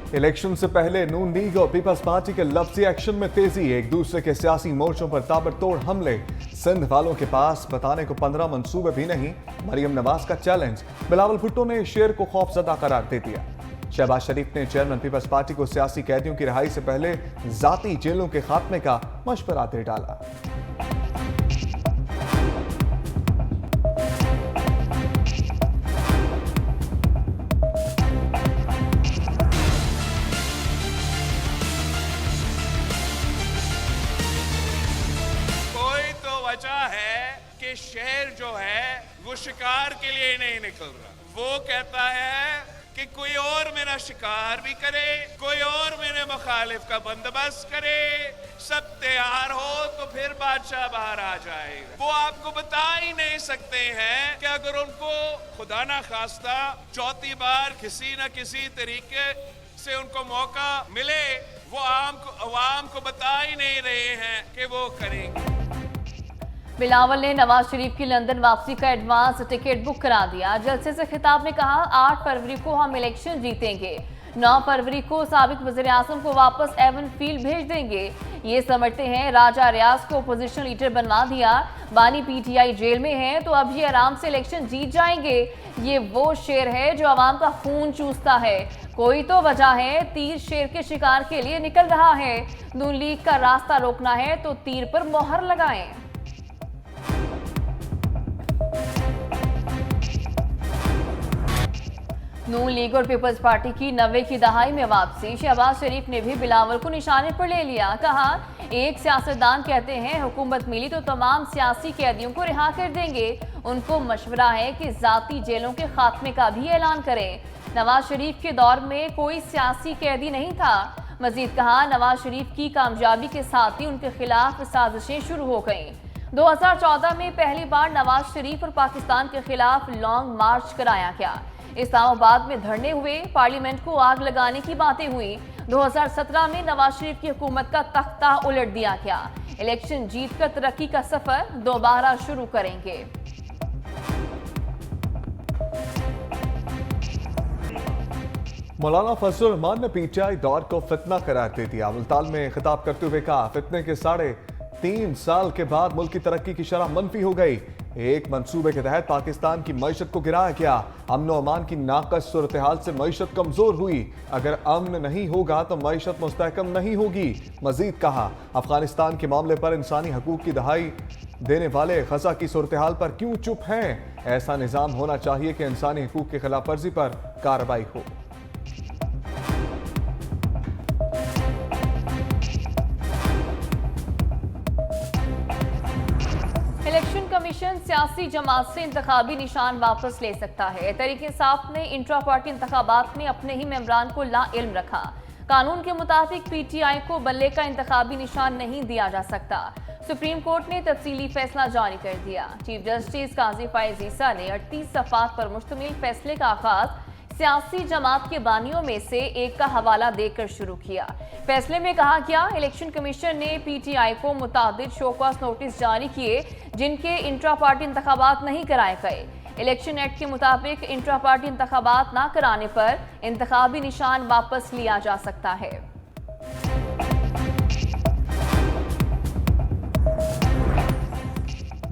Election से पहले नून league और पीपल्स पार्टी के लफ्जी एक्शन में तेजी, एक दूसरे के सियासी मोर्चों पर ताबड़तोड़ हमले। सिंध वालों के पास बताने को 15 मंसूबे भी नहीं, मरियम नवाज का चैलेंज। बिलावल भुट्टो ने शेर को खौफजदा करार दे दिया। शहबाज शरीफ ने चेयरमैन पीपल्स पार्टी को सियासी कैदियों की रिहाई से पहले जाती जेलों के खात्मे का मशवरा दे डाला। कि शेर जो है वो शिकार के लिए नहीं निकल रहा, वो कहता है कि कोई और मेरा शिकार भी करे, कोई और मेरे मुखालिफ का बंदोबस्त करे, सब तैयार हो तो फिर बादशाह बाहर आ जाएगा। वो आपको बता ही नहीं सकते हैं कि अगर उनको खुदा ना खास्ता चौथी बार किसी न किसी तरीके से उनको मौका मिले, वो आवाम को बता ही नहीं रहे हैं कि वो करेंगे। बिलावल ने नवाज शरीफ की लंदन वापसी का एडवांस टिकट बुक करा दिया। जलसे से खिताब में कहा, 8 फरवरी को हम इलेक्शन जीतेंगे, 9 फरवरी को साबिक वज़ीर आज़म को वापस एवन फील्ड भेज देंगे। ये समझते हैं राजा रियाज को अपोजिशन लीडर बनवा दिया, बानी पीटीआई जेल में है तो अब ये आराम से इलेक्शन जीत जाएंगे। ये वो शेर है जो आवाम का खून चूसता है, कोई तो वजह है तीर शेर के शिकार के लिए निकल रहा है। नून लीग का रास्ता रोकना है तो तीर पर मोहर लगाएं। नून लीग और पीपल्स पार्टी की 90 की दहाई में वापसी। शहबाज शरीफ ने भी बिलावल को निशाने पर ले लिया। कहा, एक सियासतदान कहते हैं हुकूमत मिली तो तमाम सियासी कैदियों को रिहा कर देंगे, उनको मशवरा है कि जाती जेलों के खात्मे का भी ऐलान करें। नवाज शरीफ के दौर में कोई सियासी कैदी नहीं था। मजीद कहा, नवाज शरीफ की कामयाबी के साथ ही उनके खिलाफ साजिशें शुरू हो गईं। 2014 में पहली बार नवाज शरीफ और पाकिस्तान के खिलाफ लॉन्ग मार्च कराया गया। इस्लामाबाद में धरने हुए, पार्लियामेंट को आग लगाने की बातें हुई। 2017 में नवाज शरीफ की हुकूमत का तख्ता उलट दिया गया। इलेक्शन जीतकर तरक्की का सफर दोबारा शुरू करेंगे। मौलाना फजलुर रहमान ने पीटीआई दौर को फितना करार दे दिया। मुल्तान में खिताब करते हुए कहा, फितने के 3.5 साल के बाद मुल्क की तरक्की की शरह मनफी हो गई। एक मंसूबे के तहत पाकिस्तान की मईशत को गिराया गया। अमन और अमान की नाकस सूरत हाल से मईशत कमजोर हुई। अगर अमन नहीं होगा तो मईशत मुस्तहकम नहीं होगी। मजीद कहा, अफगानिस्तान के मामले पर इंसानी हकूक की दहाई देने वाले गजा की सूरत हाल पर क्यों चुप हैं? ऐसा निज़ाम होना चाहिए कि इंसानी हकूक की खिलाफ वर्जी पर कार्रवाई हो। इलेक्शन कमीशन सियासी जमात से इंतखाबी निशान वापस ले सकता है। तहरीक इंसाफ ने इंट्रा पार्टी इंतखाबात में अपने ही मेंबरान को लाइल्म रखा। कानून के मुताबिक पीटीआई को बल्ले का इंतखाबी निशान नहीं दिया जा सकता। सुप्रीम कोर्ट ने तफसीली फैसला जारी कर दिया। चीफ जस्टिस काजी फायज ईसा ने 38 सफ़ात पर मुश्तमिल फैसले का आगाज सियासी जमात के बानियों में से एक का हवाला देकर शुरू किया। फैसले में कहा गया, इलेक्शन कमीशन ने पीटीआई को मुताबिद शोकॉस नोटिस जारी किए जिनके इंट्रा पार्टी इंतखाबात नहीं कराए गए। इलेक्शन एक्ट के मुताबिक इंट्रा पार्टी इंतखाबात ना कराने पर इंतखाबी निशान वापस लिया जा सकता है।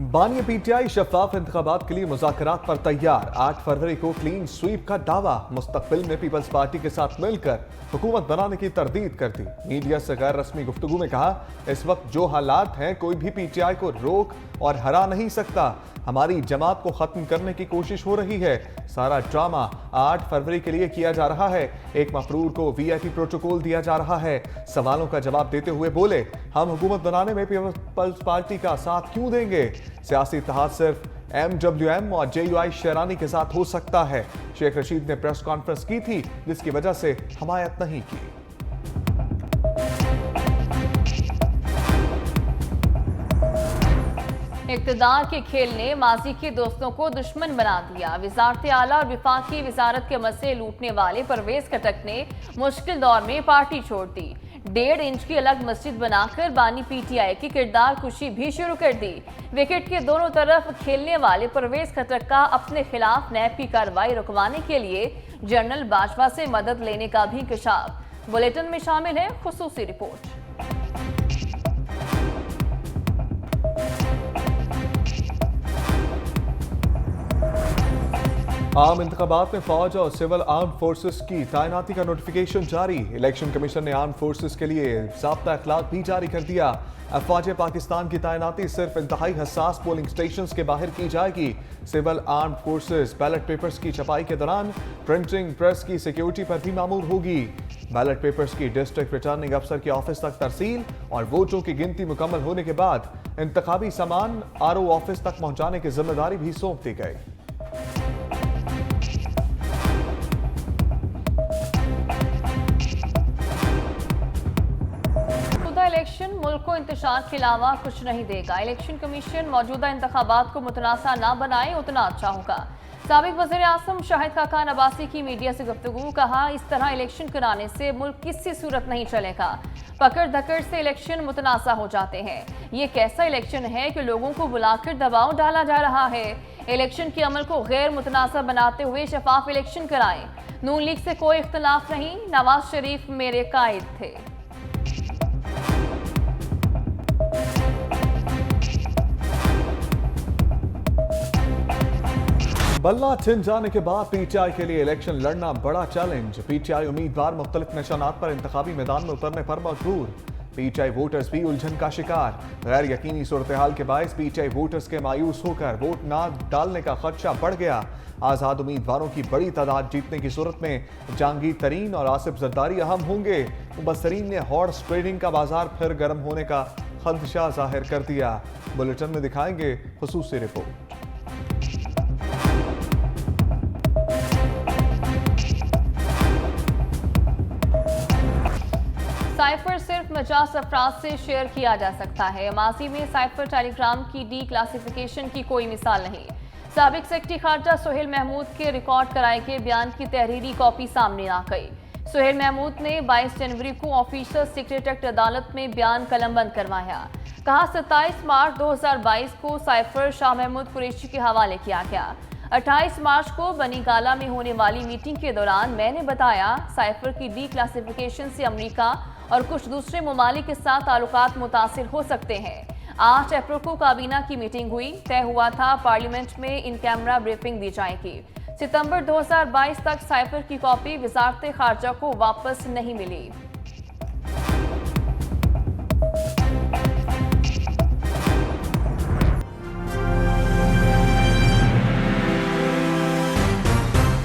बानी पीटीआई शफाफ इंतखाबात के लिए मुज़ाकरात पर तैयार। 8 फरवरी को क्लीन स्वीप का दावा। मुस्तकबिल में पीपल्स पार्टी के साथ मिलकर हुकूमत बनाने की तरदीद कर दी। मीडिया से गैर रस्मी गुफ्तगू में कहा, इस वक्त जो हालात हैं कोई भी पीटीआई को रोक और हरा नहीं सकता। हमारी जमात को खत्म करने की कोशिश हो रही है। सारा ड्रामा 8 फरवरी के लिए किया जा रहा है। एक मफरूर को वीआईपी प्रोटोकॉल दिया जा रहा है। सवालों का जवाब देते हुए बोले, हम हुकूमत बनाने में पीपल्स पार्टी का साथ क्यों देंगे? सियासी इत्तेहाद सिर्फ MWM और JUI शेरानी के साथ हो सकता है। शेख रशीद ने प्रेस कॉन्फ्रेंस की थी जिसकी वजह से हमायत नहीं की। इक़्तिदार के खेल ने माजी के दोस्तों को दुश्मन बना दिया। वज़ारत आला और विफाकी वज़ारत के मसले लूटने वाले परवेज खटक ने मुश्किल दौर में पार्टी छोड़ दी। 1.5 इंच की अलग मस्जिद बनाकर बानी पीटीआई की किरदार कुशी भी शुरू कर दी। विकेट के दोनों तरफ खेलने वाले परवेज खटक का अपने खिलाफ नैब की कार्रवाई रुकवाने के लिए जनरल बाजवा से मदद लेने का भी इंकशाफ। बुलेटिन में शामिल है खुसूसी रिपोर्ट। आम इंतखाबात में फौज और सिविल आर्म फोर्सेस की तैनाती का नोटिफिकेशन जारी। इलेक्शन कमीशन ने आर्म फोर्सेस के लिए ज़ाब्ता अखलाक भी जारी कर दिया। अफवाज पाकिस्तान की तैनाती सिर्फ इंतहाई हसास पोलिंग स्टेशंस के बाहर की जाएगी। Civil arm forces ballot papers की छपाई के दौरान प्रिंटिंग प्रेस की सिक्योरिटी पर भी मामूर होगी। बैलेट पेपर्स की डिस्ट्रिक्ट रिटर्निंग अफसर के ऑफिस तक तरसील और वोटों की गिनती मुकम्मल होने के बाद इंतखाबी सामान आरओ ऑफिस तक पहुंचाने की जिम्मेदारी भी सौंप दी गई। इलेक्शन मुल्क को इंतशार के अलावा कुछ नहीं देगा। इलेक्शन कमीशन मौजूदा इंतखाबात को मुतनासा ना बनाए उतना अच्छा होगा। साबिक वज़ीर आज़म शाहिद खाकान अब्बासी की मीडिया से गुफ्तगू, कहा इस तरह इलेक्शन कराने से मुल्क किसी सूरत नहीं चलेगा। पकड़ धकड़ से इलेक्शन मुतनासा हो जाते हैं। ये कैसा इलेक्शन है कि लोगों को बुलाकर दबाव डाला जा रहा है। इलेक्शन के अमल को गैर मुतनासा बनाते हुए शफाफ इलेक्शन कराएं। नून लीग से कोई इख्तलाफ नहीं, नवाज शरीफ मेरे कायद थे। बल्ला छिन जाने के बाद पीटीआई के लिए इलेक्शन लड़ना बड़ा चैलेंज। पीटीआई उम्मीदवार मुख्तलिफ निशानात पर इंतखाबी मैदान में उतरने पर मजबूर। पीटीआई वोटर्स भी उलझन का शिकार। गैर यकीनी सूरत हाल के बायस पीटीआई वोटर्स के मायूस होकर वोट ना डालने का खदशा बढ़ गया। आज़ाद उम्मीदवारों की बड़ी तादाद जीतने की सूरत में जहांगीर तरीन और आसिफ जरदारी अहम होंगे। मुबस्सरीन ने हॉर्स ट्रेडिंग का बाजार फिर गर्म होने का खदशा जाहिर कर दिया। बुलेटिन में दिखाएंगे खुसूसी रिपोर्ट। साइफर सिर्फ 50 अफराद से शेयर किया जा सकता है। माजी में साइफर टेलीग्राम की डी क्लासिफिकेशन की कोई मिसाल नहीं। साबिक सेक्रेटरी खारजा सुहेल महमूद के रिकॉर्ड कराए गए बयान की तहरीरी कॉपी सामने आ गई। सुहेल महमूद ने 22 जनवरी को ऑफिसर सेक्रेटरीट अदालत में बयान कलमबंद करवाया। कहा 27 मार्च 2022 को साइफर शाह महमूद कुरैशी के हवाले किया गया। 28 मार्च को बनी गाला में होने वाली मीटिंग के दौरान मैंने बताया साइफर की डी क्लासिफिकेशन से अमेरिका और कुछ दूसरे ममालिक के साथ ताल्लुकात मुतासिर हो सकते हैं। 8 अप्रैल को काबीना की मीटिंग हुई। तय हुआ था पार्लियामेंट में इन कैमरा ब्रीफिंग दी जाएगी। सितंबर 2022 तक साइफर की कॉपी वजारत खारजा को वापस नहीं मिली।